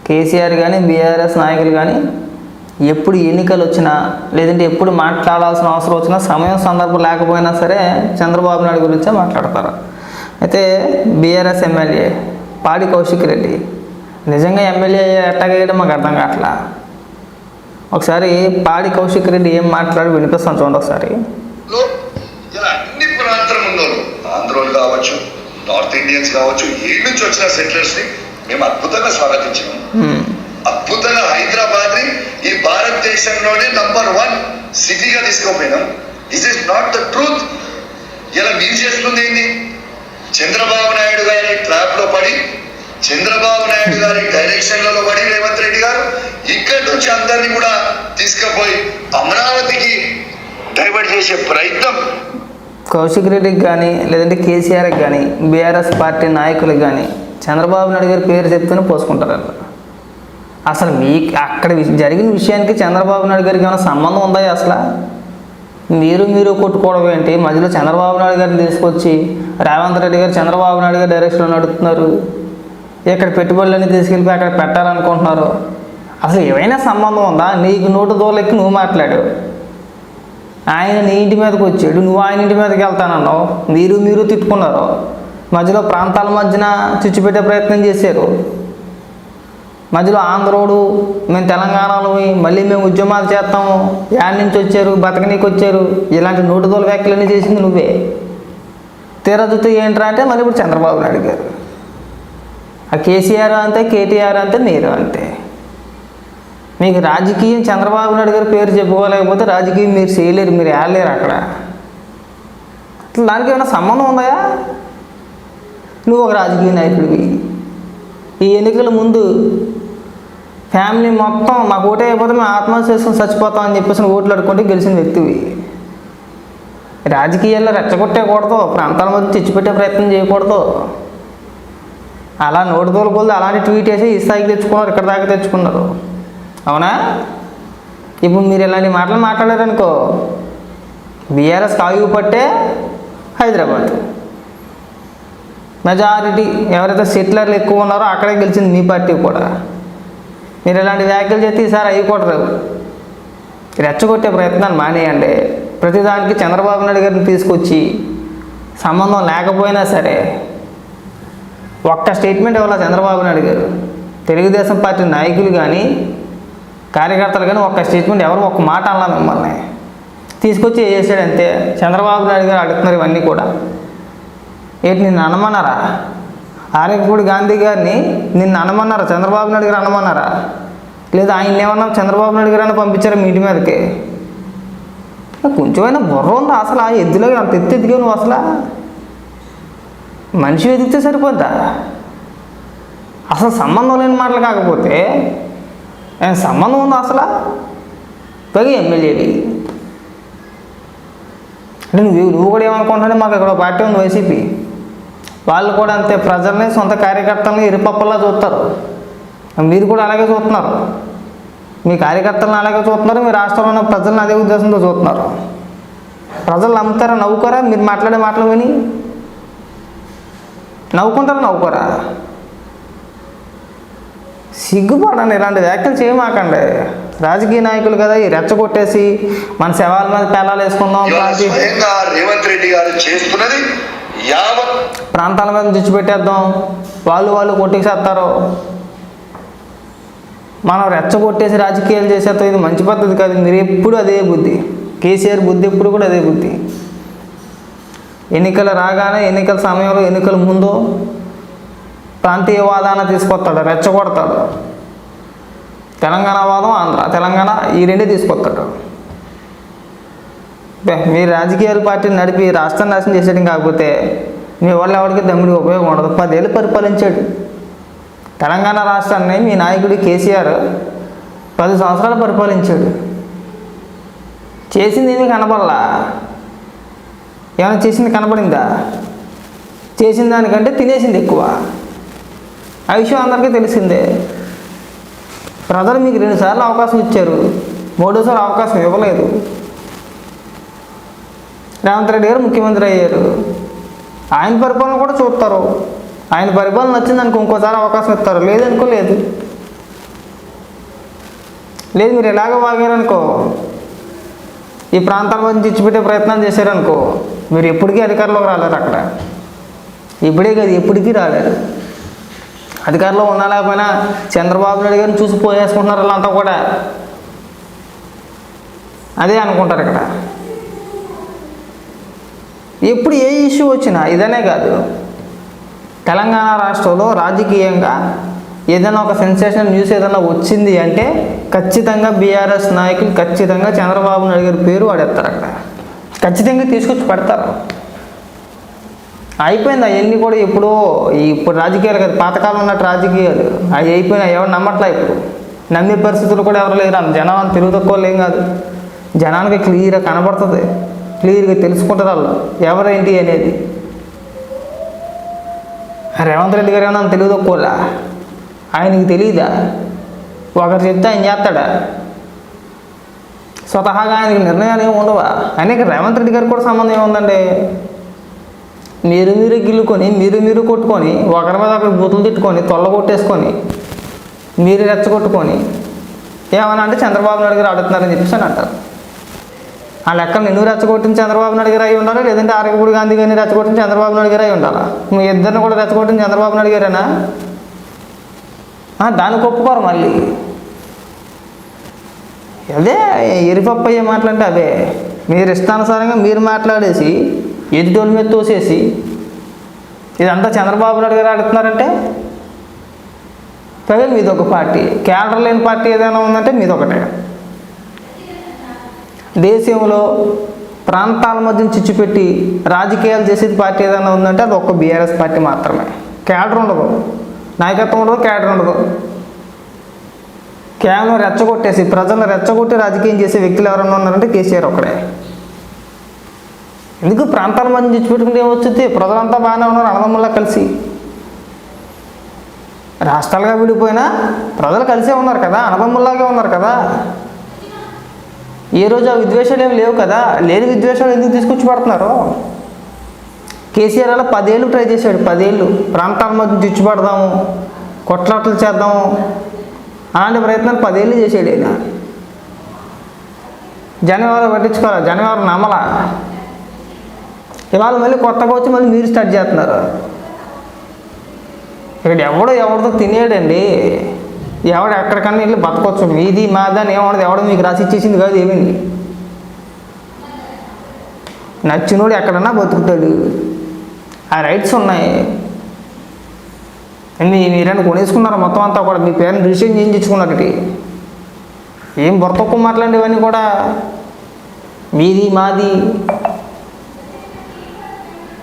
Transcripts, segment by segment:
కేసీఆర్ కానీ బీఆర్ఎస్ నాయకులు కానీ ఎప్పుడు ఎన్నికలు వచ్చినా లేదంటే ఎప్పుడు మాట్లాడాల్సిన అవసరం వచ్చినా సమయం సందర్భం లేకపోయినా సరే చంద్రబాబు నాయుడు గురించే మాట్లాడతారు. అయితే బీఆర్ఎస్ ఎమ్మెల్యే పాడి కౌశిక్ రెడ్డి నిజంగా ఎమ్మెల్యే ఎట్టగేయడం మాకు అర్థం కావట్లా. ఒకసారి పాడి కౌశిక్ రెడ్డి ఏం మాట్లాడి వినిపిస్తాం చూడండి ఒకసారి. అన్ని ప్రాంతం ఉన్నోళ్ళు ఆంధ్రోలు కావచ్చు, నార్త్ ఇండియన్స్ కావచ్చు, ఏ నుంచి వచ్చిన సెటిలర్స్ ని మేము అద్భుతంగా స్వాగతించాము. అద్భుతంగా హైదరాబాద్ ని ఈ భారతదేశంలోనే నంబర్ 1 సిటీగా తీసుకుపోయినాం. This is not the truth. ఇలా మీరు చేస్తుంది ఏంటి? చంద్రబాబు నాయుడు గారి ట్రాప్ లో పడి, చంద్రబాబు నాయుడు గారి డైరెక్షన్లలో పడి రేవంత్ రెడ్డి గారు ఇక్కడి నుంచి అందరినీ కూడా తీసుకుపోయి అమరావతికి డైవర్ట్ చేసే ప్రయత్నం. కౌశిక్ రెడ్డికి కానీ లేదంటే కేసీఆర్కి కానీ బీఆర్ఎస్ పార్టీ నాయకులకు కానీ చంద్రబాబు నాయుడు గారి పేరు చెప్తూనే పోసుకుంటారు. అసలు మీకు అక్కడ జరిగిన విషయానికి చంద్రబాబు నాయుడు గారికి ఏమైనా సంబంధం ఉందా? అసలు మీరు కొట్టుకోవడం ఏంటి? మధ్యలో చంద్రబాబు నాయుడు గారిని తీసుకొచ్చి రేవంత్ రెడ్డి గారు చంద్రబాబు నాయుడు గారు డైరెక్షన్లో నడుపుతున్నారు. ఇక్కడ పెట్టుబడులన్నీ తీసుకెళ్ళిపోయి అక్కడ పెట్టాలనుకుంటున్నారు. అసలు ఏమైనా సంబంధం ఉందా? నీకు నోటు దూలెక్కి నువ్వు మాట్లాడు. ఆయన నీ ఇంటి మీదకి వచ్చాడు, నువ్వు ఆయన ఇంటి మీదకి వెళ్తానన్నావు. మీరు తిట్టుకున్నారు. మధ్యలో ప్రాంతాల మధ్యన చిచ్చు పెట్టే ప్రయత్నం చేశారు. మధ్యలో ఆంధ్రోడు మేము తెలంగాణలో మళ్ళీ మేము ఉద్యమాలు చేస్తాము, యాడ్ నుంచి వచ్చారు, బతకనీకి వచ్చారు, ఇలాంటి నోటుదోల వ్యాఖ్యలన్నీ చేసింది నువ్వే. తీరదుతూ ఏంట్రా అంటే మళ్ళీ ఇప్పుడు చంద్రబాబు నాయుడు గారు. ఆ కేసీఆర్ అంతే, కేటీఆర్ అంతే, మీరు అంతే. మీకు రాజకీయం చంద్రబాబు నాయుడు గారి పేరు చెప్పుకోలేకపోతే రాజకీయం మీరు చేయలేరు, మీరు వెళ్ళలేరు అక్కడ. అసలు దానికి ఏమైనా సంబంధం ఉందా? నువ్వు ఒక రాజకీయ నాయకుడివి. ఈ ఎన్నికల ముందు ఫ్యామిలీ మొత్తం మాకు ఓటే అయిపోతే మేము ఆత్మహత్య చేసుకుని చచ్చిపోతాం అని చెప్పేసి ఓట్లు అడుక్కుంటే గెలిచిన వ్యక్తివి. రాజకీయాల్లో రెచ్చగొట్టేయకూడదు, ప్రాంతాల మధ్య తెచ్చిపెట్టే ప్రయత్నం చేయకూడదు. అలా నోటు తోలుకోలేదు అలాంటి ట్వీట్ వేసి ఈ స్థాయికి తెచ్చుకున్నారు, ఇక్కడ దాకా తెచ్చుకున్నారు. అవునా? ఇప్పుడు మీరు ఇలాంటి మాటలు మాట్లాడారనుకో, బీఆర్ఎస్ కాయు పట్టే హైదరాబాద్ మెజారిటీ ఎవరైతే సెటిలర్లు ఎక్కువ ఉన్నారో అక్కడే గెలిచింది మీ పార్టీ కూడా. మీరు ఇలాంటి వ్యాఖ్యలు చేస్తే ఈసారి అవి కూడా రావు. రెచ్చగొట్టే ప్రయత్నాన్ని మానేయండి. ప్రతిదానికి చంద్రబాబు నాయుడు గారిని తీసుకొచ్చి సంబంధం లేకపోయినా సరే ఒక్క స్టేట్మెంట్ ఇవ్వాలి చంద్రబాబు నాయుడు గారు. తెలుగుదేశం పార్టీ నాయకులు కానీ కార్యకర్తలు కానీ ఒక్క స్టేట్మెంట్ ఎవరు ఒక్క మాట అన్నా మిమ్మల్ని తీసుకొచ్చి చేసాడంతే. చంద్రబాబు నాయుడు గారు అడుగుతున్నారు ఇవన్నీ కూడా. ఏంటి నిన్ను అనమన్నారా? ఆరేపూడి గాంధీ గారిని నిన్ను అనమన్నారా? చంద్రబాబు నాయుడు గారు అనమన్నారా? లేదా ఆయన ఏమన్నా చంద్రబాబు నాయుడు గారు అన్న పంపించారా మీ ఇంటి మీదకి? కొంచెమైనా బుర్ర ఉందా అసలు? ఆ ఎద్దులో అంత ఎత్తుగా నువ్వు అసలు మనిషి ఎదిగితే సరిపోద్దా? అసలు సంబంధం లేని మాటలు కాకపోతే సంబంధం ఉందా అసలు? పైగా ఎమ్మెల్యేవి అంటే నువ్వు కూడా ఏమనుకుంటున్నావు? మాకు ఇక్కడ పార్టీ ఉంది వైసీపీ, వాళ్ళు కూడా అంతే ప్రజల్ని సొంత కార్యకర్తలని ఇరుపప్పల్లా చూస్తారు. మీరు కూడా అలాగే చూస్తున్నారు. మీ కార్యకర్తలను అలాగే చూస్తున్నారు, మీ రాష్ట్రంలో ఉన్న ప్రజలను అదే ఉద్దేశంతో చూస్తున్నారు. ప్రజలు నమ్ముతారా? నవ్వుకోరా? మీరు మాట్లాడే మాటలు విని నవ్వుకోరా? సిగ్గుపడండి, ఇలాంటి వ్యాఖ్యలు చేయమాకండి. రాజకీయ నాయకులు కదా, ఈ రెచ్చగొట్టేసి మన శవాల మీద పేలాలు వేసుకుందాం, రేవంత్ రెడ్డి గారు చేస్తున్నది ప్రాంతాల మీద దిచ్చు పెట్టేద్దాం, వాళ్ళు కొట్టేసేస్తారు, మనం రెచ్చగొట్టేసి రాజకీయాలు చేసేస్తాం. ఇది మంచి పద్ధతి కాదు. మీరు ఎప్పుడు అదే బుద్ధి, కేసీఆర్ బుద్ధి ఎప్పుడు కూడా అదే బుద్ధి. ఎన్నికలు రాగానే, ఎన్నికల సమయంలో, ఎన్నికల ముందు ప్రాంతీయవాదాన్ని తీసుకొస్తాడు, రెచ్చగొడతాడు. తెలంగాణ వాదం, ఆంధ్ర తెలంగాణ ఈ రెండే తీసుకొస్తాడు. మీరు రాజకీయాల పార్టీని నడిపి రాష్ట్రాన్ని నాశనం చేసేయడం కాకపోతే మీ వాళ్ళు ఎవరికి దమ్ముడికి ఉపయోగం ఉండదు. 10 ఏళ్ళు పరిపాలించాడు తెలంగాణ రాష్ట్రాన్ని. మీ నాయకుడు కేసీఆర్ 10 సంవత్సరాలు పరిపాలించాడు. చేసింది ఏమీ కనపడలా. ఏమైనా చేసింది కనపడిందా? చేసిన దానికంటే తినేసింది ఎక్కువ. ఆ విషయం అందరికీ తెలిసిందే. ప్రజలు మీకు 2 సార్లు అవకాశం ఇచ్చారు, 3సారి అవకాశం ఇవ్వలేదు. రేవంత్ రెడ్డి గారు ముఖ్యమంత్రి అయ్యారు. ఆయన పరిపాలన కూడా చూస్తారు. ఆయన పరిపాలన నచ్చిందనుకో ఇంకోసారి అవకాశం ఇస్తారు, లేదనుకో లేదు. లేదు మీరు ఎలాగ వాగారనుకో, ఈ ప్రాంతాల నుంచి ఇచ్చిపెట్టే ప్రయత్నం చేశారనుకో, మీరు ఎప్పటికీ అధికారంలోకి రాలేరు. అక్కడ ఇప్పుడే కాదు ఎప్పటికీ రాలేరు. అధికారంలో ఉన్నా లేకపోయినా చంద్రబాబు నాయుడు గారిని చూసి పోయేసుకుంటున్నారు వాళ్ళంతా కూడా. అదే అనుకుంటారు ఇక్కడ. ఎప్పుడు ఏ ఇష్యూ వచ్చినా ఇదనే కాదు, తెలంగాణ రాష్ట్రంలో రాజకీయంగా ఏదైనా ఒక సెన్సేషనల్ న్యూస్ ఏదైనా వచ్చింది అంటే ఖచ్చితంగా బీఆర్ఎస్ నాయకులు ఖచ్చితంగా చంద్రబాబు నాయుడు గారి పేరు వాడేస్తారు. అక్కడ ఖచ్చితంగా తీసుకొచ్చి పెడతారు. అయిపోయింది అవన్నీ కూడా. ఇప్పుడు రాజకీయాలు కాదు, పాతకాలం ఉన్నట్టు రాజకీయాలు అవి అయిపోయినాయి. ఎవరు నమ్మట్లా ఇప్పుడు. నమ్మే పరిస్థితులు కూడా ఎవరు లేరు. జనాలు తెలుగు తక్కువ ఏం కాదు, జనానికి క్లియర్గా కనబడుతుంది, క్లియర్గా తెలుసుకుంటారు వాళ్ళు ఎవరేంటి అనేది. రేవంత్ రెడ్డి గారు ఏమన్నా తెలుగు తక్కువలా? ఆయనకి తెలియదా? ఒకరు చెప్తే ఆయన చేస్తాడా? స్వతహాగా ఆయనకి నిర్ణయాలు ఏమి ఉండవా? ఆయనకి రేవంత్ రెడ్డి గారికి కూడా సంబంధం ఏముందండి? మీరు గిల్లుకొని మీరు కొట్టుకొని ఒకరి మీద ఒకరు బూతులు తిట్టుకొని కొట్టేసుకొని మీరు రెచ్చగొట్టుకొని ఏమన్నా అంటే చంద్రబాబు నాయుడు గారు అడుగుతున్నారని చెప్పేసి అని అంటారు. ఆ లెక్క నిన్ను రెచ్చగొట్టిన చంద్రబాబు నాయుడు గారు అయి ఉండాలా, లేదంటే ఆరకపూడి గాంధీ గారిని రెచ్చగొట్టిన చంద్రబాబు నాయుడు గారు అయి ఉండాలా? మీ ఇద్దరిని కూడా రెచ్చగొట్టిన చంద్రబాబు నాయుడు గారేనా? దానికి ఒప్పుకోరు మళ్ళీ. అదే ఎరిపప్పు అయ్యే మాటలంటే అవే. మీరు ఇష్టానుసారంగా మీరు మాట్లాడేసి ఎదుటోళ్ళ మీద తోసేసి ఇదంతా చంద్రబాబు నాయుడు గారు ఆడుతున్నారంటే పైగా మీదొక పార్టీ. క్యాడర్ లేని పార్టీ ఏదైనా ఉందంటే మీదొకటే. దేశంలో ప్రాంతాల మధ్య చిచ్చుపెట్టి రాజకీయాలు చేసేది పార్టీ ఏదైనా ఉందంటే అది ఒక్క బీఆర్ఎస్ పార్టీ మాత్రమే. క్యాడర్ ఉండదు, నాయకత్వం ఉండదు, క్యాడర్ ఉండదు. కేవలం రెచ్చగొట్టేసి ప్రజలను రెచ్చగొట్టి రాజకీయం చేసే వ్యక్తులు ఎవరైనా ఉన్నారంటే కేసీఆర్ ఒక్కడే. ఎందుకు ప్రాంతాల మధ్య చిచ్చుపెట్టుకుంటే ఏమొచ్చుద్ది? ప్రజలంతా బాగానే ఉన్నారు అన్నదమ్ముల్లా కలిసి. రాష్ట్రాలుగా విడిపోయినా ప్రజలు కలిసే ఉన్నారు కదా, అన్నదమ్ముల్లాగే ఉన్నారు కదా. ఏ రోజు ఆ విద్వేషాలు ఏమి లేవు కదా. లేని విద్వేషాలు ఎందుకు తీసుకొచ్చి పడుతున్నారు? కేసీఆర్ అలా 10 ఏళ్ళు ట్రై చేశాడు. 10 ఏళ్ళు ప్రాంతాల మధ్య చిచ్చుపడదాము, కొట్లాటలు చేద్దాము అలాంటి ప్రయత్నాలు 10 ఏళ్ళు చేసాడు ఆయన. జనవరి పట్టించుకోవాలి, జనవరి నమ్మల. ఇవాళ మళ్ళీ కొత్తగా వచ్చి మళ్ళీ మీరు స్టార్ట్ చేస్తున్నారు. ఇక్కడ ఎవరితో తినేయడండి. ఎవడు ఎక్కడికన్నా వెళ్ళి బతకొచ్చు. మీది మాదని ఏమన్నది ఎవడో మీకు రాసి ఇచ్చేసింది కాదు. ఏమైంది? నచ్చినోడు ఎక్కడన్నా బతుకుతాడు. ఆ రైట్స్ ఉన్నాయి. మీరైనా కొనేసుకున్నారు మొత్తం అంతా కూడా. మీ పేరుని రిజిస్ట్రేషన్ చేయించుకున్నారు. ఇది ఏం బొరతక్కువ మాట్లాడి ఇవన్నీ కూడా. మీది మాది.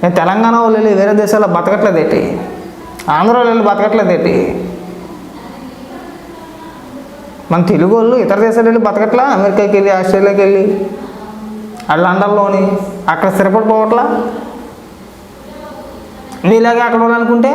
నేను తెలంగాణ వాళ్ళు వెళ్ళి వేరే దేశాల్లో బతకట్లేదేంటి? ఆంధ్రాలో వెళ్ళి బతకట్లేదేంటి? మన తెలుగు వాళ్ళు ఇతర దేశాలు వెళ్ళి బతకట్లా? అమెరికాకి వెళ్ళి, ఆస్ట్రేలియాకి వెళ్ళి, లండన్లోని అక్కడ స్థిరపడిపోవట్లా? మీలాగే అక్కడ ఉండాలనుకుంటే